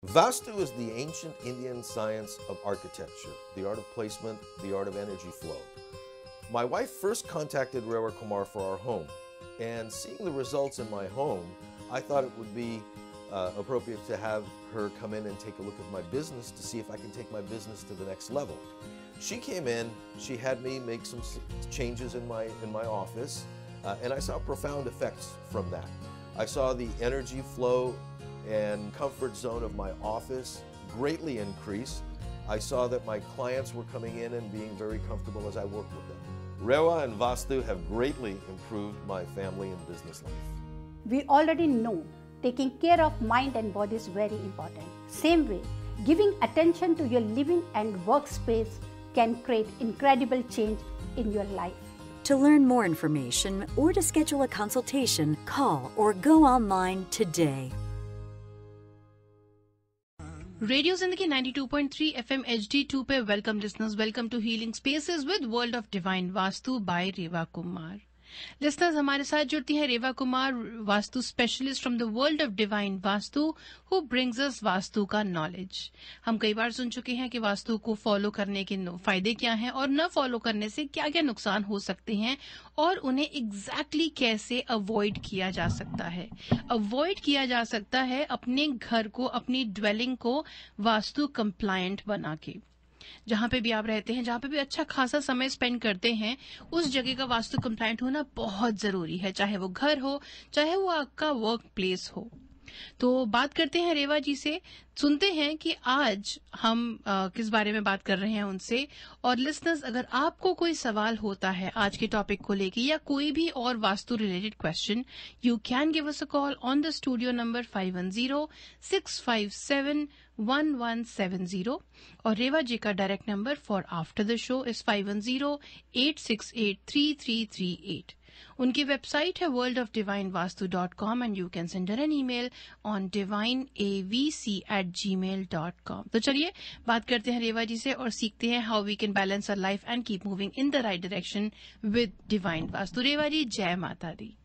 Vastu is the ancient Indian science of architecture, the art of placement, the art of energy flow. My wife first contacted Rewa Kumar for our home, and seeing the results in my home, I thought it would be appropriate to have her come in and take a look at my business to see if I can take my business to the next level. She came in, she had me make some changes in my office, and I saw profound effects from that. I saw the energy flow and comfort zone of my office greatly increase. I saw that my clients were coming in and being very comfortable as I worked with them. Rewa and Vastu have greatly improved my family and business life. We already know taking care of mind and body is very important. Same way, giving attention to your living and workspace can create incredible change in your life. To learn more information or to schedule a consultation, call or go online today. Radio Zindagi 92.3 FM HD2 पे welcome listeners, welcome to healing spaces with world of divine Vastu by Reva Kumar. Listeners, हमारे साथ जुड़ती है Reva Kumar, vastu specialist from the world of divine Vastu, who brings us vastu का knowledge. हम कई बार सुन चुके हैं कि वास्तु को फॉलो करने के फायदे क्या हैं और न फॉलो करने से क्या क्या नुकसान हो सकते हैं और उन्हें एग्जैक्टली कैसे अवॉइड किया जा सकता है। अवॉइड किया जा सकता है अपने घर को, अपनी ड्वेलिंग को वास्तु कंप्लायंट बना के। जहां पे भी आप रहते हैं, जहां पे भी अच्छा खासा समय स्पेंड करते हैं, उस जगह का वास्तु कंप्लायंट होना बहुत जरूरी है, चाहे वो घर हो, चाहे वो आपका वर्क प्लेस हो। तो बात करते हैं रेवा जी से, सुनते हैं कि आज हम किस बारे में बात कर रहे हैं उनसे। और लिसनर्स, अगर आपको कोई सवाल होता है आज के टॉपिक को लेके या कोई भी और vastu related question, you can give us a call on the studio number 5106571170 और रेवा जी का direct number for after the show is 5108683338। उनकी वेबसाइट है worldofdivinevastu.com and you can send her an email on divineavc@gmail.com। तो चलिए बात करते हैं रेवा जी से और सीखते हैं how we can balance our life and keep moving in the right direction with divine Vastu. Reva ji, जय माता दी।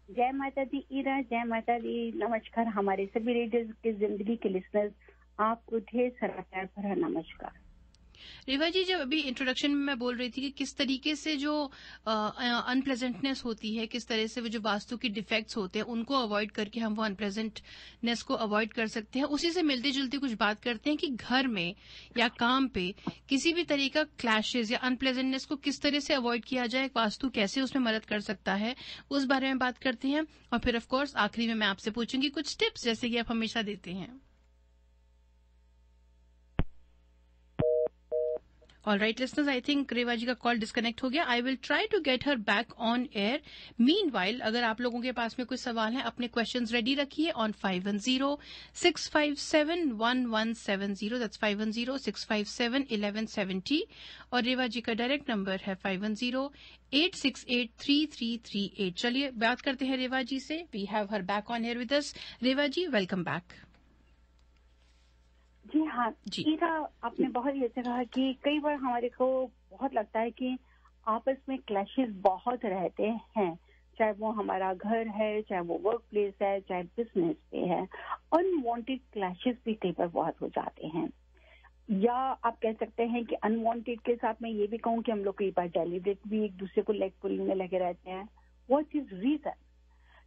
जय माता दी ईरा, जय माता दी। नमस्कार हमारे सभी रेडियो की जिंदगी के लिसनर्स, आपको ढेर सारा प्यार भरा नमस्कार। रेवा जी, जब अभी इंट्रोडक्शन में मैं बोल रही थी कि किस तरीके से जो अनप्लेजेंटनेस होती है, किस तरह से वो जो वास्तु की डिफेक्ट्स होते हैं उनको अवॉइड करके हम वो अनप्लेजेंटनेस को अवॉइड कर सकते हैं, उसी से मिलती जुलती कुछ बात करते हैं कि घर में या काम पे किसी भी तरह का क्लैशेस या अनप्लेजेंटनेस को किस तरह से अवॉइड किया जाए, वास्तु कैसे उसमें मदद कर सकता है, उस बारे में बात करते हैं। और फिर ऑफकोर्स आखिरी में मैं आपसे पूछूंगी कुछ टिप्स, जैसे कि आप हमेशा देते हैं। All right, listeners, I think रेवा जी का कॉल डिस्कनेक्ट हो गया। I will try to get her back on air. Meanwhile, अगर आप लोगों के पास में कोई सवाल है, अपने क्वेश्चंस रेडी रखिए ऑन 5106571170, that's 5106571170, और रेवा जी का डायरेक्ट नंबर है 5108683338। चलिए बात करते हैं रेवा जी से। We have her back on air with us. Reva ji, welcome back. जी हाँ जी। ईरा, आपने बहुत ही अच्छा कहा कि कई बार हमारे को बहुत लगता है कि आपस में क्लैशेस बहुत रहते हैं, चाहे वो हमारा घर है, चाहे वो वर्क प्लेस है, चाहे बिजनेस पे है। अनवांटेड क्लैशेस भी कई बार बहुत हो जाते हैं, या आप कह सकते हैं कि अनवांटेड के साथ मैं ये भी कहूँ कि हम लोग कई बार डेलीब्रेट भी एक दूसरे को लेग पुलिंग में लगे रहते हैं। What is reason?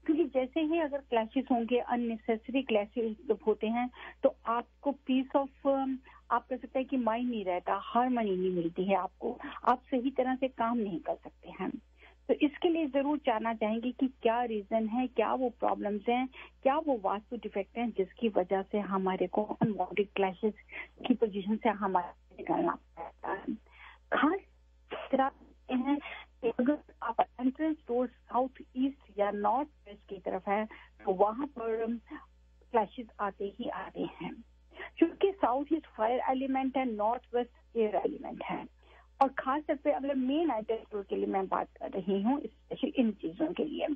क्योंकि जैसे ही अगर क्लैशेस होंगे, अननेसेसरी क्लैशेस जब होते हैं, तो आपको पीस ऑफ आप कह सकते हैं कि माइंड नहीं रहता, हार्मनी नहीं मिलती है आपको, आप सही तरह से काम नहीं कर सकते हैं। तो इसके लिए जरूर जानना चाहेंगे कि क्या रीजन है, क्या वो प्रॉब्लम्स हैं, क्या वो वास्तु डिफेक्ट हैं जिसकी वजह से हमारे को अनवांटेड क्लैशेस की पोजीशन से हमारे निकलना पड़ता है। खास तरह हैं अगर आप एंट्रेंस डोर साउथ ईस्ट या नॉर्थ वेस्ट की तरफ है, तो वहां पर क्लैशेस आते ही आते हैं, क्योंकि साउथ ईस्ट फायर एलिमेंट है, नॉर्थ वेस्ट एयर एलिमेंट है। और खास तौर पे अगर मेन एंट्रेंस डोर के लिए मैं बात कर रही हूँ, स्पेशल इन चीजों के लिए,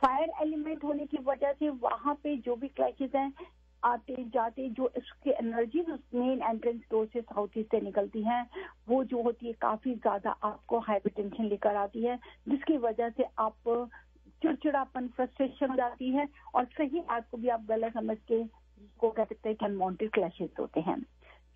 फायर एलिमेंट होने की वजह से वहां पे जो भी क्लैशेस हैं आते जाते, जो इसकी एनर्जी मेन एंट्रेंस डोर से साउथ ईस्ट से निकलती हैं, वो जो होती है काफी ज्यादा आपको हाइपरटेंशन लेकर आती है, जिसकी वजह से आप चिड़चिड़ापन, फ्रस्ट्रेशन हो जाती है और सही बात को भी आप गलत समझ के को कह सकते हैं कि अनवांटेड क्लैशेस होते हैं।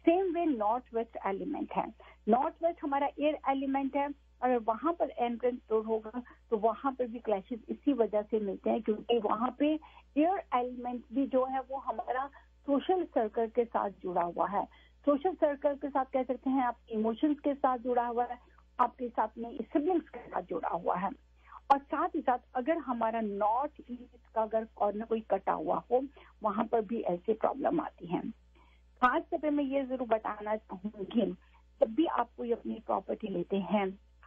Same way north west element है। नॉर्थ वेस्ट हमारा एयर एलिमेंट है, अगर वहां पर एंट्रेंस डोर होगा तो वहां पर भी क्लैशेस इसी वजह से मिलते हैं, क्योंकि वहां पे एयर एलिमेंट भी जो है वो हमारा सोशल सर्कल के साथ जुड़ा हुआ है। सोशल सर्कल के साथ कह सकते हैं आपके इमोशंस के साथ जुड़ा हुआ है, आपके साथ में सिबलिंग्स के साथ जुड़ा हुआ है। और साथ ही साथ अगर हमारा नॉर्थ ईस्ट का अगर कॉर्नर कोई कटा हुआ हो, वहां पर भी ऐसी प्रॉब्लम आती है। खास तौर पर मैं ये जरूर बताना चाहूंगी, जब भी आप कोई अपनी प्रॉपर्टी लेते हैं,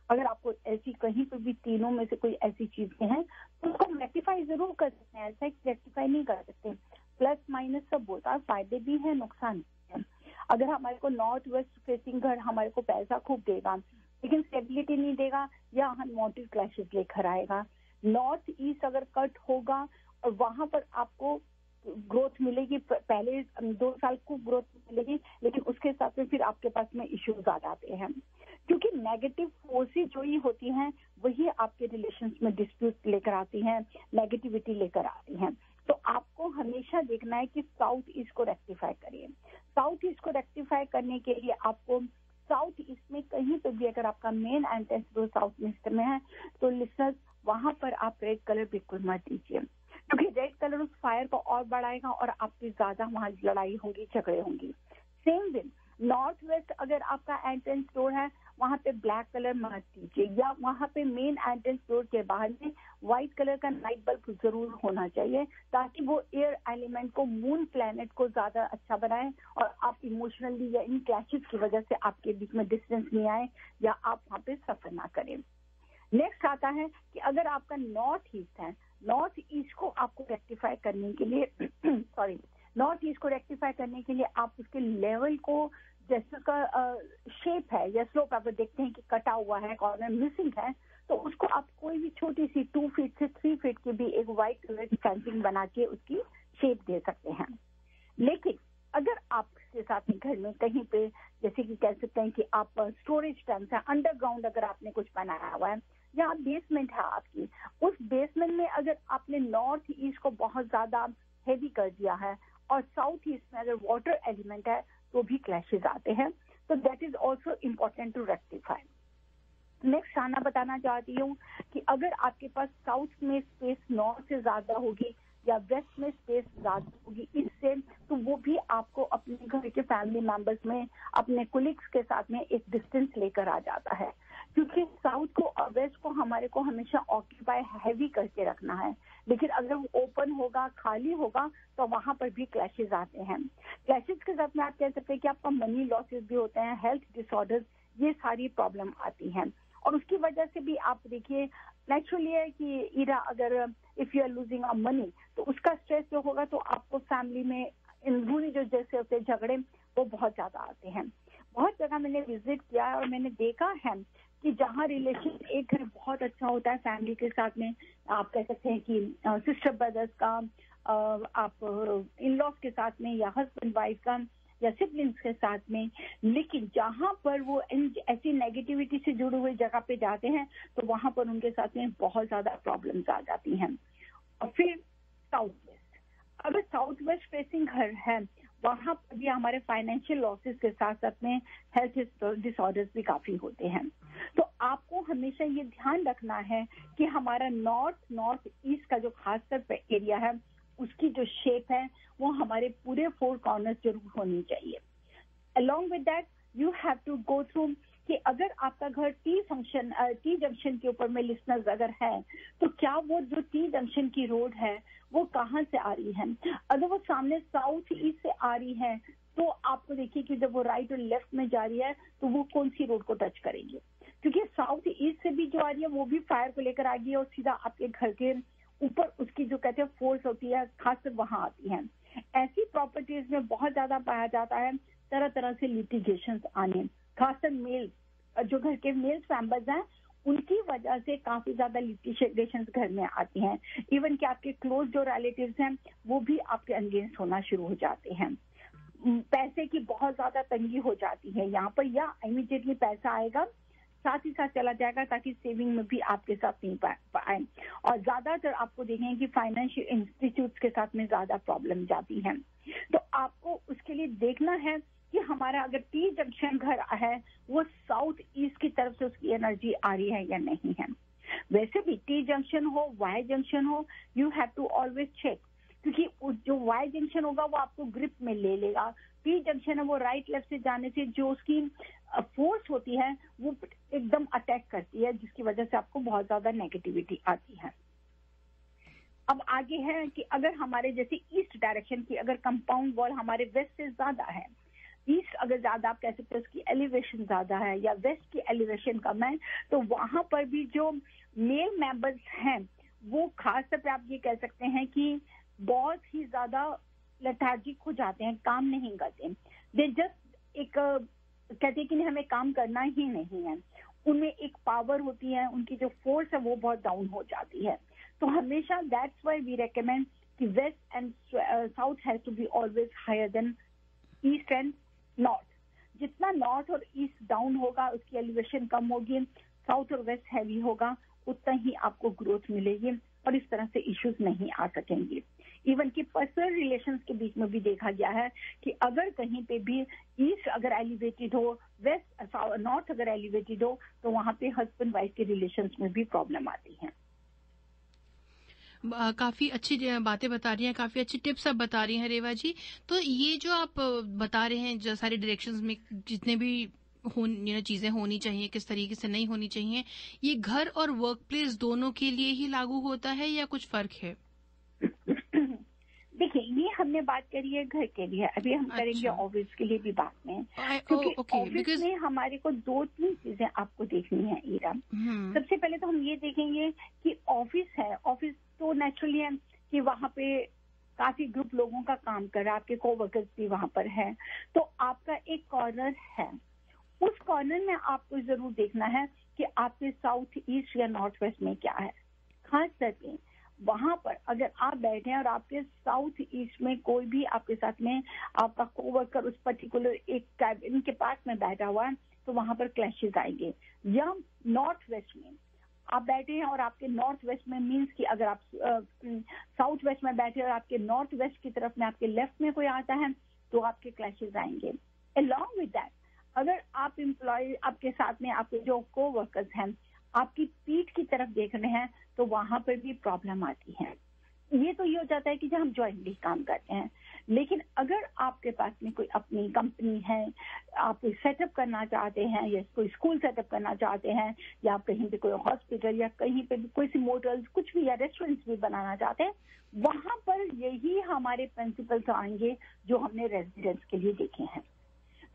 अगर आपको ऐसी कहीं पर भी तीनों में से कोई ऐसी चीजें हैं तो उसको रेक्टिफाई जरूर कर सकते हैं, ऐसा रेक्टिफाई नहीं कर सकते। प्लस माइनस सब होता है, फायदे भी है नुकसान भी है। अगर हमारे को नॉर्थ वेस्ट फेसिंग घर हमारे को पैसा खूब देगा लेकिन स्टेबिलिटी नहीं देगा या अनवांटेड क्लैशेस लेकर आएगा। नॉर्थ ईस्ट अगर कट होगा और वहां पर आपको ग्रोथ मिलेगी, पहले 2 साल को ग्रोथ मिलेगी, लेकिन उसके साथ में फिर आपके पास में इश्यूज आ जाते हैं, क्योंकि नेगेटिव फोर्सेस जो ही होती हैं वही आपके रिलेशंस में डिस्प्यूट लेकर आती हैं, नेगेटिविटी लेकर आती हैं। तो आपको हमेशा देखना है कि साउथ ईस्ट को रेक्टिफाई करिए। साउथ ईस्ट को रेक्टिफाई करने के लिए आपको साउथ ईस्ट में कहीं पर भी अगर आपका main entrance door south east में है तो लिसनर्स वहां पर आप रेड कलर बिल्कुल मत दीजिए, क्योंकि रेड कलर उस फायर को और बढ़ाएगा और आपकी ज्यादा वहां लड़ाई होंगी, झगड़े होंगी। सेम वे नॉर्थ वेस्ट अगर आपका एंट्रेंस डोर है वहां पे ब्लैक कलर मत दीजिए, या वहां पे मेन एंट्रेंस डोर के बाहर में व्हाइट कलर का नाइट बल्ब जरूर होना चाहिए, ताकि वो एयर एलिमेंट को, मून प्लैनेट को ज्यादा अच्छा बनाए और आप इमोशनली या इन क्लैशेस की वजह से आपके बीच में डिस्टेंस नहीं आए या आप वहां पे सफर ना करें। नेक्स्ट आता है कि अगर आपका नॉर्थ ईस्ट है, नॉर्थ ईस्ट को आपको रेक्टिफाई करने के लिए नॉर्थ ईस्ट को रेक्टिफाई करने के लिए आप उसके लेवल को, जैसे उसका शेप है या स्लोप आप देखते हैं कि कटा हुआ है, कॉर्नर मिसिंग है, तो उसको आप कोई भी छोटी सी 2 फीट से 3 फीट की भी एक व्हाइट कलर की फेंसिंग बना के उसकी शेप दे सकते हैं। लेकिन अगर आपके साथ में घर में कहीं पे, जैसे कि कह सकते हैं कि आप स्टोरेज टैंक है, अंडरग्राउंड अगर आपने कुछ बनाया हुआ है या बेसमेंट है आपकी, उस बेसमेंट में अगर आपने नॉर्थ ईस्ट को बहुत ज्यादा हेवी कर दिया है और साउथ ईस्ट में अगर वाटर एलिमेंट है तो भी क्लैशेस आते हैं। तो that is also important to rectify. Next आना बताना चाहती हूँ कि अगर आपके पास साउथ में स्पेस नॉर्थ से ज्यादा होगी या वेस्ट में स्पेस ज्यादा होगी इससे, तो वो भी आपको अपने घर के फैमिली मेंबर्स में, अपने कोलिग्स के साथ में एक डिस्टेंस लेकर आ जाता है, क्योंकि साउथ को और वेस्ट को हमारे को हमेशा ऑक्यूपाई हैवी करके रखना है। लेकिन अगर वो ओपन होगा, खाली होगा, तो वहां पर भी क्लैशेस आते हैं। क्लैशेस के साथ में आप कह सकते हैं कि आपका मनी लॉसेस भी होते हैं, हेल्थ डिसऑर्डर्स, ये सारी प्रॉब्लम आती हैं। और उसकी वजह से भी आप देखिए नेचुरली है कि इरा अगर if you are losing a money तो उसका स्ट्रेस जो होगा तो आपको फैमिली में इंजूरी जो जैसे होते हैं, झगड़े वो बहुत ज्यादा आते हैं। बहुत जगह मैंने विजिट किया है और मैंने देखा है कि जहाँ रिलेशन एक घर बहुत अच्छा होता है फैमिली के साथ में, आप कह सकते हैं कि सिस्टर ब्रदर्स का, आप इन लॉज के साथ में या हस्बैंड वाइफ का या सिबलिंग्स के साथ में, लेकिन जहाँ पर वो ऐसी नेगेटिविटी से जुड़े हुए जगह पे जाते हैं तो वहां पर उनके साथ में बहुत ज्यादा प्रॉब्लम्स आ जाती हैं। और फिर साउथ वेस्ट, अगर साउथ वेस्ट फेसिंग घर है वहां पर भी हमारे फाइनेंशियल लॉसेस के साथ साथ में हेल्थ डिसऑर्डर्स भी काफी होते हैं। तो आपको हमेशा ये ध्यान रखना है कि हमारा नॉर्थ ईस्ट का जो खासकर एरिया है उसकी जो शेप है वो हमारे पूरे 4 कॉर्नर्स जरूर होनी चाहिए। Along with that you have to go through कि अगर आपका घर टी जंक्शन के ऊपर में लिसनर्स अगर है तो क्या वो जो टी जंक्शन की रोड है वो कहाँ से आ रही है। अगर वो सामने साउथ ईस्ट से आ रही है तो आपको देखिए कि जब वो राइट और लेफ्ट में जा रही है तो वो कौन सी रोड को टच करेंगे, क्योंकि साउथ ईस्ट से भी जो आ रही है वो भी फायर को लेकर आ गई है और सीधा आपके घर के ऊपर उसकी जो कहते हैं फोर्स होती है खासकर वहां आती है। ऐसी प्रॉपर्टीज में बहुत ज्यादा पाया जाता है तरह तरह से लिटिगेशंस आने, खासकर मेल जो घर के मेल्स मेंबर्स हैं उनकी वजह से काफी ज्यादा लिटिगेशंस घर में आती हैं। इवन कि आपके क्लोज जो रिलेटिव्स हैं वो भी आपके अगेंस्ट होना शुरू हो जाते हैं। पैसे की बहुत ज्यादा तंगी हो जाती है यहाँ पर, या इमीडिएटली पैसा आएगा साथ ही साथ चला जाएगा ताकि सेविंग में भी आपके साथ नहीं पाए। और ज्यादातर आपको देखेंगे कि फाइनेंशियल इंस्टीट्यूट्स के साथ में ज्यादा प्रॉब्लम जाती हैं। तो आपको उसके लिए देखना है कि हमारा अगर टी जंक्शन घर है वो साउथ ईस्ट की तरफ से उसकी एनर्जी आ रही है या नहीं है। वैसे भी टी जंक्शन हो, वाई जंक्शन हो, you have to always check, क्योंकि जो वाई जंक्शन होगा वो आपको ग्रिप में ले लेगा। टी जंक्शन है वो राइट लेफ्ट से जाने से जो उसकी फोर्स होती है वो एकदम अटैक करती है, जिसकी वजह से आपको बहुत ज्यादा नेगेटिविटी आती है। अब आगे है कि अगर हमारे जैसे ईस्ट डायरेक्शन की अगर कंपाउंड वॉल हमारे वेस्ट से ज्यादा है, ईस्ट अगर ज्यादा आप कह सकते हो उसकी एलिवेशन ज्यादा है या वेस्ट की एलिवेशन कम है, तो वहां पर भी जो मेल मेंबर्स हैं वो खास तौर पे आप ये कह सकते हैं कि बहुत ही ज्यादा लेथार्जिक हो जाते हैं, काम नहीं करते। दे जस्ट एक कहते हैं कि हमें काम करना ही नहीं है। उनमें एक पावर होती है, उनकी जो फोर्स है वो बहुत डाउन हो जाती है। तो हमेशा दैट्स व्हाई वी रेकमेंड कि west and south has to be always higher than east and north. जितना नॉर्थ और ईस्ट डाउन होगा उसकी एलिवेशन कम होगी, साउथ और वेस्ट हैवी होगा, उतना ही आपको ग्रोथ मिलेगी और इस तरह से इश्यूज नहीं आ सकेंगे। इवन कि पर्सनल रिलेशंस के बीच में भी देखा गया है कि अगर कहीं पे भी ईस्ट अगर एलिवेटेड हो, वेस्ट नॉर्थ अगर एलिवेटेड हो, तो वहां पे हस्बैंड वाइफ के रिलेशंस में भी प्रॉब्लम आती है। काफी अच्छी बातें बता रही हैं, काफी अच्छी टिप्स आप बता रही हैं रेवा जी। तो ये जो आप बता रहे हैं जो सारे डायरेक्शंस में जितने भी चीजें होनी चाहिए, किस तरीके से नहीं होनी चाहिए, ये घर और वर्क प्लेस दोनों के लिए ही लागू होता है या कुछ फर्क है? देखिए, ये हमने बात करी है घर के लिए, अभी हम करेंगे ऑफिस के लिए भी बात में, क्योंकि ऑफिस में हमारे को 2-3 चीजें आपको देखनी है ईरा। सबसे पहले तो हम ये देखेंगे कि ऑफिस है, ऑफिस तो नेचुरली है कि वहाँ पे काफी ग्रुप लोगों का काम कर रहा है, आपके कोवर्कर्स भी वहाँ पर है, तो आपका एक कॉर्नर है। उस कॉर्नर में आपको जरूर देखना है कि आपके साउथ ईस्ट या नॉर्थ वेस्ट में क्या है। खास करके वहां पर अगर आप बैठे हैं और आपके साउथ ईस्ट में कोई भी आपके साथ में आपका कोवर्कर उस पर्टिकुलर एक कैबिन के पास में बैठा हुआ है, तो वहां पर क्लैशेस आएंगे। या नॉर्थ वेस्ट में आप बैठे हैं और आपके नॉर्थ वेस्ट में मीन्स कि अगर आप साउथ वेस्ट में बैठे और आपके नॉर्थ वेस्ट की तरफ में आपके लेफ्ट में कोई आता है तो आपके क्लैशेस आएंगे। अलॉन्ग विद दैट, अगर आप एम्प्लॉय आपके साथ में आपके जो कोवर्कर्स हैं आपकी पीठ की तरफ देख रहे हैं तो वहां पर भी प्रॉब्लम आती है। ये तो ये हो जाता है कि जब हम ज्वाइंटली काम करते हैं, लेकिन अगर आपके पास में कोई अपनी कंपनी है, आप कोई सेटअप करना चाहते हैं या कोई स्कूल सेटअप करना चाहते हैं या आप कहीं पे कोई हॉस्पिटल या कहीं पे भी कोई सी मोटर्स कुछ भी या रेस्टोरेंट्स भी बनाना चाहते हैं, वहां पर यही हमारे प्रिंसिपल्स आएंगे जो हमने रेजिडेंट्स के लिए देखे हैं।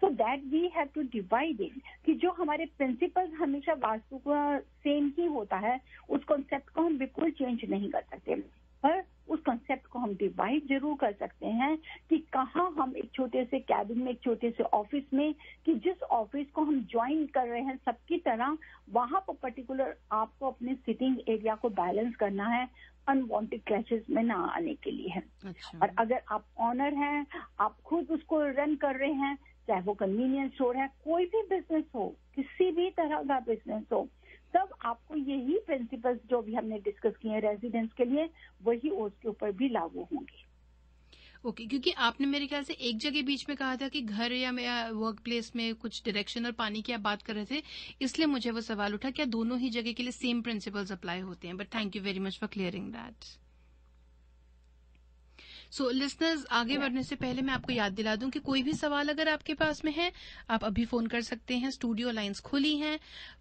So that we have to divide it कि जो हमारे प्रिंसिपल्स हमेशा वास्तु का सेम ही होता है, उस कॉन्सेप्ट को हम बिल्कुल चेंज नहीं कर सकते, पर उस कॉन्सेप्ट को हम डिवाइड जरूर कर सकते हैं कि कहाँ हम एक छोटे से कैबिन में, एक छोटे से ऑफिस में, कि जिस ऑफिस को हम ज्वाइन कर रहे हैं सबकी तरह, वहां पर पर्टिकुलर आपको अपने सिटिंग एरिया को बैलेंस करना है, अनवांटेड क्लैशेस में ना आने के लिए है। अच्छा। और अगर आप ऑनर हैं, आप खुद उसको रन कर रहे हैं, चाहे वो कन्वीनियंस स्टोर है, कोई भी बिजनेस हो, किसी भी तरह का बिजनेस हो, तब आपको यही प्रिंसिपल्स जो भी हमने डिस्कस किए हैं रेजिडेंट्स के लिए, वही उसके ऊपर भी लागू होंगे। ओके, क्योंकि आपने मेरे ख्याल से एक जगह बीच में कहा था कि घर या वर्क प्लेस में कुछ डायरेक्शन और पानी की आप बात कर रहे थे, इसलिए मुझे वो सवाल उठा क्या दोनों ही जगह के लिए सेम प्रिंसिपल्स अप्लाई होते हैं। But thank you very much for clearing that. So listeners, आगे बढ़ने से पहले मैं आपको याद दिला दूं कि कोई भी सवाल अगर आपके पास में है, आप अभी फोन कर सकते हैं। स्टूडियो लाइंस खुली हैं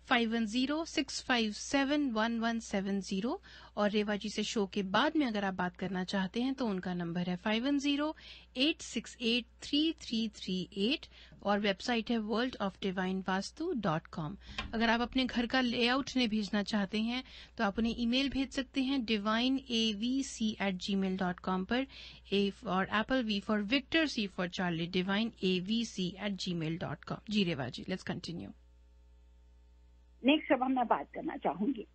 5106571170, और रेवा जी से शो के बाद में अगर आप बात करना चाहते हैं तो उनका नंबर है 5108683338 और वेबसाइट है worldofdivinevastu.com। अगर आप अपने घर का लेआउट में भेजना चाहते हैं तो आप उन्हें ईमेल भेज सकते हैं divineavc@gmail.com पर। A for Apple, V for Victor, C for Charlie, divineavc@gmail.com। Ji Reva ji, let's continue. Next अब मैं बात करना चाहूंगी,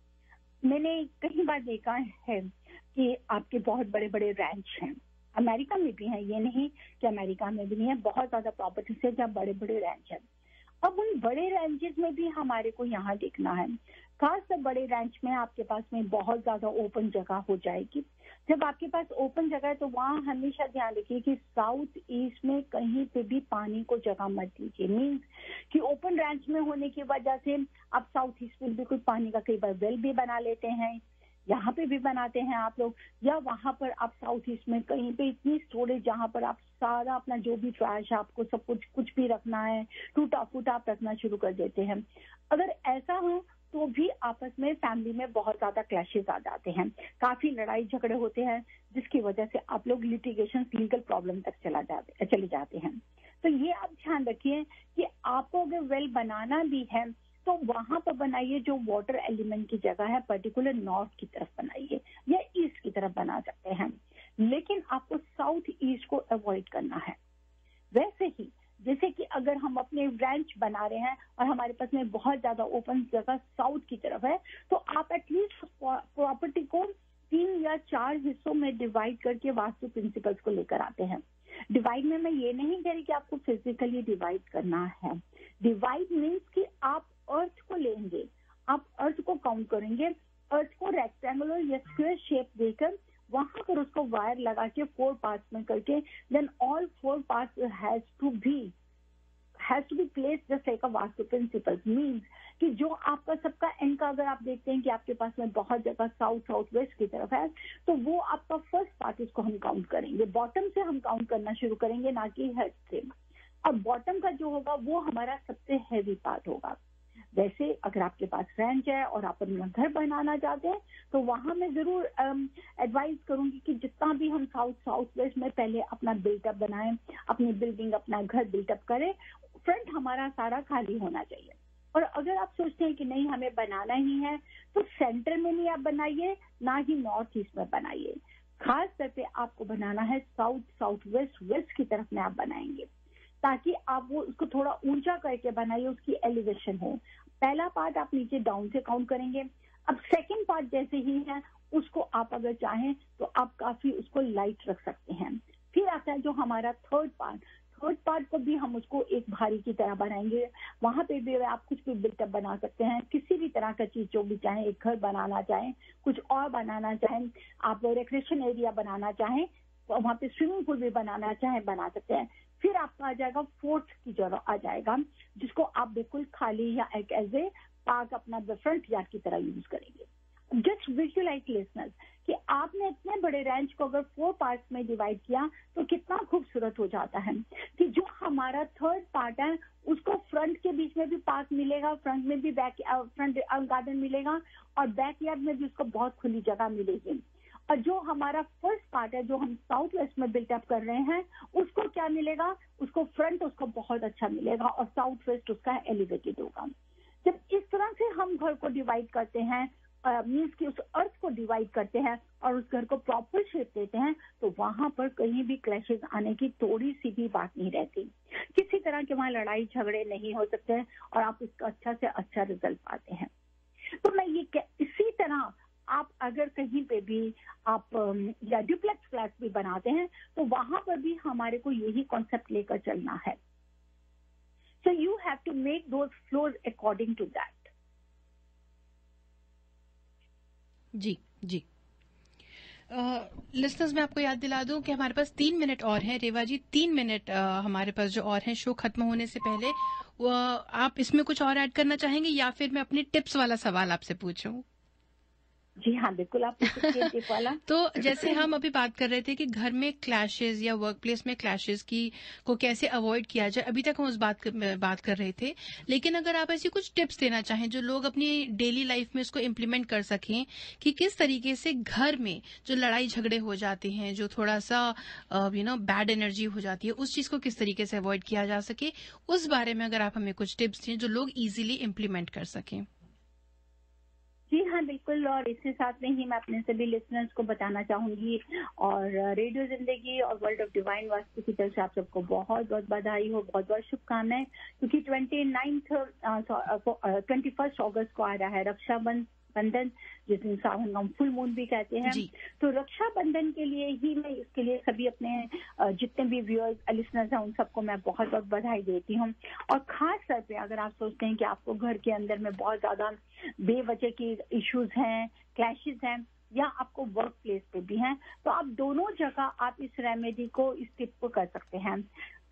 मैंने कई बार देखा है कि आपके बहुत बड़े बड़े रैंच हैं, अमेरिका में भी हैं, ये नहीं कि अमेरिका में भी नहीं है, बहुत ज्यादा प्रॉपर्टीज है जहाँ बड़े बड़े रैंच हैं। अब उन बड़े रेंजेस में भी हमारे को यहाँ देखना है, खासकर बड़े रेंज में आपके पास में बहुत ज्यादा ओपन जगह हो जाएगी। जब आपके पास ओपन जगह है तो वहाँ हमेशा ध्यान रखिए कि साउथ ईस्ट में कहीं पे भी पानी को जगह मत दीजिए। मीन्स कि ओपन रेंज में होने की वजह से आप साउथ ईस्ट में भी कुछ पानी का कई बार वेल भी बना लेते हैं, यहाँ पे भी बनाते हैं आप लोग, या वहां पर आप साउथ ईस्ट में कहीं पे इतनी स्टोरेज जहाँ पर आप सारा अपना जो भी ट्रैश आपको सब कुछ भी रखना है टूटा फूटा आप रखना शुरू कर देते हैं। अगर ऐसा हो तो भी आपस में फैमिली में बहुत ज्यादा क्लैशेस आ जाते हैं, काफी लड़ाई झगड़े होते हैं, जिसकी वजह से आप लोग लिटिगेशन लीगल प्रॉब्लम तक चले जाते हैं। तो ये आप ध्यान रखिए कि आपको अगर वेल बनाना भी है तो वहां पर बनाइए जो वाटर एलिमेंट की जगह है, पर्टिकुलर नॉर्थ की तरफ बनाइए या ईस्ट की तरफ बना सकते हैं, लेकिन आपको साउथ ईस्ट को अवॉइड करना है। वैसे ही जैसे कि अगर हम अपने रैंच बना रहे हैं और हमारे पास में बहुत ज्यादा ओपन जगह साउथ की तरफ है, तो आप एटलीस्ट प्रॉपर्टी को 3 या 4 हिस्सों में डिवाइड करके वास्तु प्रिंसिपल्स को लेकर आते हैं। डिवाइड में मैं ये नहीं कह रही कि आपको फिजिकली डिवाइड करना है। डिवाइड मीन्स कि आप अर्थ को लेंगे, आप अर्थ को काउंट करेंगे, अर्थ को रेक्टेंगुलर या स्क्वायर शेप देकर वहां पर उसको वायर लगा के 4 पार्ट्स में करके then all 4 parts has to be placed just like a vastu principle. Means कि जो आपका सबका एंड का अगर आप देखते हैं कि आपके पास में बहुत जगह साउथ वेस्ट की तरफ है, तो वो आपका फर्स्ट पार्ट इसको हम काउंट करेंगे, बॉटम से हम काउंट करना शुरू करेंगे, ना कि हेड से। और बॉटम का जो होगा वो हमारा सबसे हैवी पार्ट होगा। वैसे अगर आपके पास रेंच है और आप अपना घर बनाना चाहते हैं तो वहां मैं जरूर एडवाइस करूंगी कि जितना भी हम साउथ वेस्ट में पहले अपना बिल्टअप बनाएं, अपनी बिल्डिंग अपना घर बिल्टअप करें, फ्रंट हमारा सारा खाली होना चाहिए। और अगर आप सोचते हैं कि नहीं हमें बनाना ही है तो सेंटर में नहीं आप बनाइए, ना ही नॉर्थ ईस्ट में बनाइए। खास तौर पे आपको बनाना है साउथ वेस्ट की तरफ में आप बनाएंगे, ताकि आप वो उसको थोड़ा ऊंचा करके बनाइए, उसकी एलिवेशन हो। पहला पार्ट आप नीचे डाउन से काउंट करेंगे। अब सेकंड पार्ट जैसे ही है उसको आप अगर चाहें तो आप काफी उसको लाइट रख सकते हैं। फिर आता है जो हमारा थर्ड पार्ट को भी हम उसको एक भारी की तरह बनाएंगे। वहां पे भी आप कुछ भी बिल्टअप बना सकते हैं, किसी भी तरह का चीज जो भी चाहें, एक घर बनाना चाहें, कुछ और बनाना चाहें, आप रिक्रिएशन एरिया बनाना चाहें, वहां पे स्विमिंग पूल भी बनाना चाहें बना सकते हैं। फिर आपका आ जाएगा फोर्थ की जगह आ जाएगा, जिसको आप बिल्कुल खाली या एक एज ए पार्क अपना फ्रंट यार्ड की तरह यूज करेंगे। जस्ट विजुअलाइज लिसनर्स कि आपने इतने बड़े रेंज को अगर 4 पार्ट्स में डिवाइड किया तो कितना खूबसूरत हो जाता है कि जो हमारा थर्ड पार्ट है उसको फ्रंट के बीच में भी पार्क मिलेगा, फ्रंट में भी फ्रंट गार्डन मिलेगा और बैक यार्ड में भी उसको बहुत खुली जगह मिलेगी। और जो हमारा फर्स्ट पार्ट है जो हम साउथ वेस्ट में बिल्टअप कर रहे हैं उसको क्या मिलेगा, उसको फ्रंट उसको बहुत अच्छा मिलेगा और साउथ वेस्ट उसका एलिवेटेड होगा। जब इस तरह से हम घर को डिवाइड करते हैं, मीन्स कि उस अर्थ को डिवाइड करते हैं और उस घर को प्रॉपर शेप देते हैं, तो वहां पर कहीं भी क्लैशेस आने की थोड़ी सी भी बात नहीं रहती। किसी तरह के वहां लड़ाई झगड़े नहीं हो सकते हैं और आप उसका अच्छा से अच्छा रिजल्ट पाते हैं। तो मैं ये इसी तरह आप अगर कहीं पे भी आप या डुप्लेक्स फ्लैट भी बनाते हैं तो वहां पर भी हमारे को यही कॉन्सेप्ट लेकर चलना है। So you have to make those floors according to that. जी जी। लिसनर्स मैं आपको याद दिला दूं कि हमारे पास 3 मिनट और हैं। रेवा जी 3 मिनट हमारे पास जो और हैं शो खत्म होने से पहले, आप इसमें कुछ और ऐड करना चाहेंगे या फिर मैं अपनी टिप्स वाला सवाल आपसे पूछूं? जी हाँ बिल्कुल, आप टिप वाला। तो जैसे हम अभी बात कर रहे थे कि घर में क्लैशेस या वर्क प्लेस में क्लैशेस को कैसे अवॉइड किया जाए, अभी तक हम उस बात कर रहे थे। लेकिन अगर आप ऐसी कुछ टिप्स देना चाहें जो लोग अपनी डेली लाइफ में इसको इम्प्लीमेंट कर सकें कि किस तरीके से घर में जो लड़ाई झगड़े हो जाते हैं, जो थोड़ा सा बैड एनर्जी हो जाती है, उस चीज को किस तरीके से अवॉइड किया जा सके, उस बारे में अगर आप हमें कुछ टिप्स दें जो लोग इजीली इम्प्लीमेंट कर सकें। जी हाँ बिल्कुल, और इसके साथ में ही मैं अपने सभी लिसनर्स को बताना चाहूंगी और रेडियो जिंदगी और वर्ल्ड ऑफ डिवाइन वास्तु की तरफ से आप सबको बहुत बहुत बधाई हो, बहुत बहुत शुभकामनाएं, क्योंकि 21 अगस्त को आ रहा है रक्षाबंधन बंधन, जिस दिन सावन हम फुल मून भी कहते हैं। तो रक्षाबंधन के लिए ही मैं इसके लिए सभी अपने जितने भी व्यूअर्स लिसनर्स हैं उन सबको मैं बहुत बहुत बधाई देती हूँ। और खास तौर पे अगर आप सोचते हैं कि आपको घर के अंदर में बहुत ज्यादा बेवजह की इश्यूज हैं, क्लैशेस हैं, या आपको वर्क प्लेस पे भी हैं, तो आप दोनों जगह आप इस रेमेडी को, इस टिप को कर सकते हैं।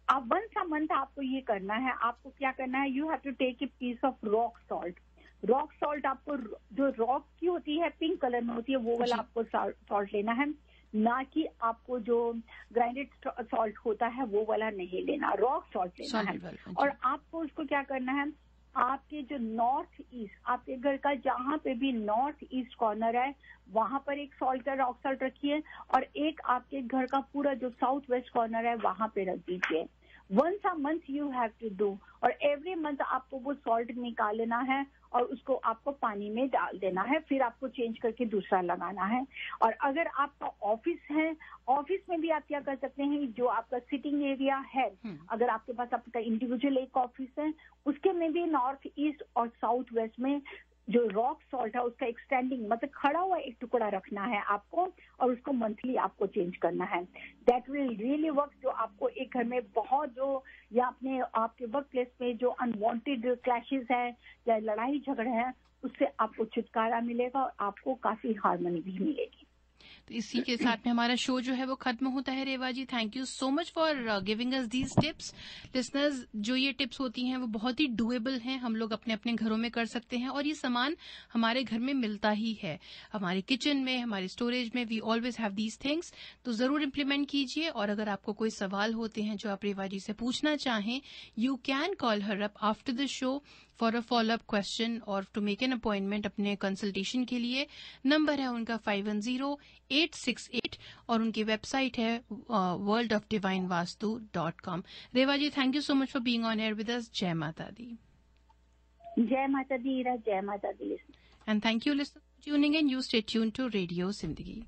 आप वंस अ मंथ आपको ये करना है, आपको क्या करना है, you have to take a piece of rock salt. Rock salt आपको जो रॉक की होती है, पिंक कलर में होती है, वो वाला आपको सॉल्ट लेना है, ना कि आपको जो ग्राइंडेड सॉल्ट होता है वो वाला नहीं लेना, रॉक सॉल्ट लेना है। और आपको उसको क्या करना है, आपके जो नॉर्थ ईस्ट, आपके घर का जहाँ पे भी नॉर्थ ईस्ट कॉर्नर है वहां पर एक सॉल्ट का रॉक सॉल्ट रखिए, और एक आपके घर का पूरा जो साउथ वेस्ट कॉर्नर है वहां पे रख दीजिए। Once a month you have to do, और एवरी मंथ आपको वो सॉल्ट निकाल लेना है और उसको आपको पानी में डाल देना है, फिर आपको चेंज करके दूसरा लगाना है। और अगर आपका ऑफिस है, ऑफिस में भी आप क्या कर सकते हैं, जो आपका सिटिंग एरिया है, अगर आपके पास आपका इंडिविजुअल एक ऑफिस है, उसके में भी नॉर्थ ईस्ट और साउथ वेस्ट में जो रॉक सॉल्ट है उसका एक्सटेंडिंग मतलब खड़ा हुआ एक टुकड़ा रखना है आपको, और उसको मंथली आपको चेंज करना है। That will really work. जो आपको एक घर में बहुत जो, या अपने आपके वर्क प्लेस में जो अनवांटेड क्लैशेस है या लड़ाई झगड़े हैं, उससे आपको छुटकारा मिलेगा और आपको काफी हार्मनी भी मिलेगी। तो इसी के साथ में हमारा शो जो है वो खत्म होता है। Reva ji, thank you so much for giving us these tips. Listeners, जो ये टिप्स होती हैं वो बहुत ही डुएबल हैं, हम लोग अपने अपने घरों में कर सकते हैं, और ये सामान हमारे घर में मिलता ही है, हमारे किचन में, हमारे स्टोरेज में, we always have these things. तो जरूर इम्प्लीमेंट कीजिए। और अगर आपको कोई सवाल होते हैं जो आप रेवा जी से पूछना चाहें, you can call her up after the show for a follow up question और टू मेक एन अपॉइंटमेंट अपने कंसल्टेशन के लिए। नंबर है उनका 510868 और उनकी वेबसाइट है worldofdivinevastu.com। Reva ji, thank you so much for being on air with us. जय माता दी। जय माता दी इरा, जय माता दी listener. And thank you listener tuning in. You stay tune to radio Zindagi.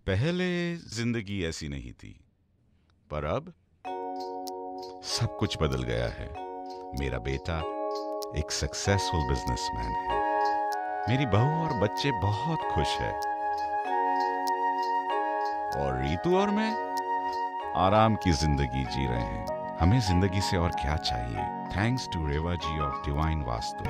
पहले जिंदगी ऐसी नहीं थी, पर अब सब कुछ बदल गया है। मेरा बेटा एक सक्सेसफुल बिजनेसमैन है, मेरी बहू और बच्चे बहुत खुश हैं, और रीतू और मैं आराम की जिंदगी जी रहे हैं। हमें जिंदगी से और क्या चाहिए? Thanks to Reva ji of divine vastu.